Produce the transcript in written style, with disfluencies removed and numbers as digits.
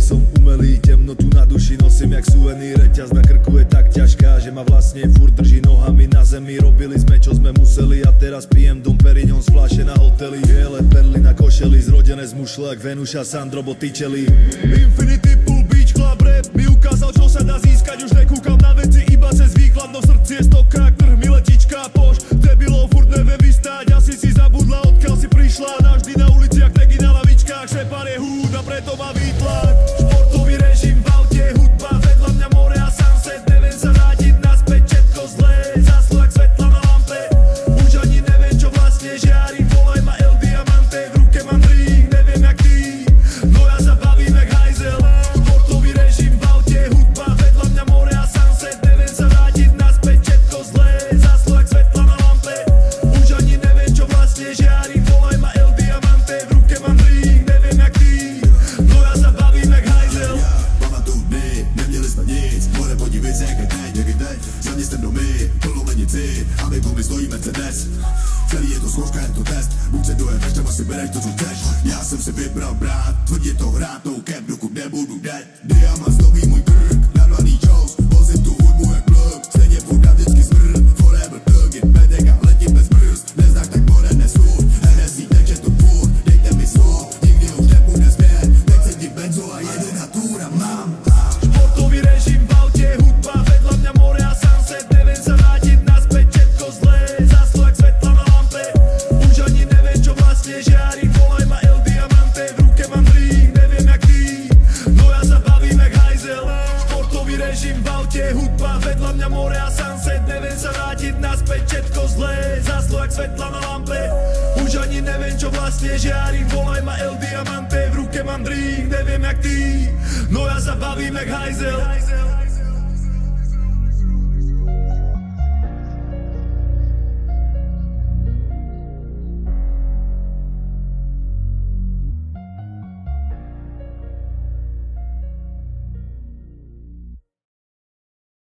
som umelý, temnotu na duši nosím jak suvenír. Reťaz na krku je tak ťažká, že ma vlastne furt drží nohami na zemi. Robili sme čo sme museli a teraz pijem Dom Perignon z fľaše na hoteli. Biele perly na košeli, zrodené z mušle jak Venuša, Sandro Botticelli. Infinity Pool Beach Club rap mi ukázal čo sa dá získať. Už nekúkam na veci iba cez výklad, no v srdci je stokrát trh mi letička poš. Debilo furt neviem vystáť, asi si zabudla odkiaľ si prišla. Navždy na uliciach tegy na lavičkách, šepar je húd a preto má výtlak. Športový režim v aute, hudba vedľa mňa more a sunset. Neviem sa vrátiť naspäť, všetko zlé, zaslo jak svetla na lampe. Už ani neviem čo vlastne žiarim, volaj ma El Diamante. V ruke mám drink, neviem jak ty, no ja sa bavím jak hajzel. Športový režim v aute, hudba vedľa mňa more a sunset. Neviem sa vrátiť naspäť, všetko zlé, zaslo jak svetla na lampe. Už ani neviem čo vlastne žiarim, volaj ma El Diamante. V ruke mám drink, neviem jak ty, no ja sa bavím jak hajzel. Pamatuj dny, neměli jsme nic, more podívej se jak je teď, zaměstem domy, plnou menici a my kvůli stojí Mercedes. Celý je to zkouška, je to test, buď se dojeveš, třeba si bereš to co chceš. Já jsem si vybral brát, tvrdě to hrát, no cap, dokud nebudu dead. Diamant zdobí můj krk, narvaný čous, vozím tu hudbu jak plug, stejně furt a vždycky smrt. Forever thug, jen bedek a letím bez brzd, neznak tak more nesud, NSC teče to furt, dejte mi svůj, nikdy už nebude zpět, teď se ti benzo a jedu na túr a mám. Športový režim v aute, hudba vedľa mňa more a sunset. Neviem sa vrátiť naspäť, všetko zlé, zaslo jak svetla na lampe. Už ani neviem čo vlastne žiarim, volaj ma El Diamante. V ruke mám drink, neviem jak ty, no ja sa bavím jak hajzel. Športový režim v aute, hudba vedľa mňa more a sunset. Neviem sa vrátiť naspäť, všetko zlé, zaslo jak svetla na lampe. Už ani neviem čo vlastne žiarim, volaj ma El Diamante. V ruke mám drink, neviem jak ty, no ja sa bavím jak hajzel.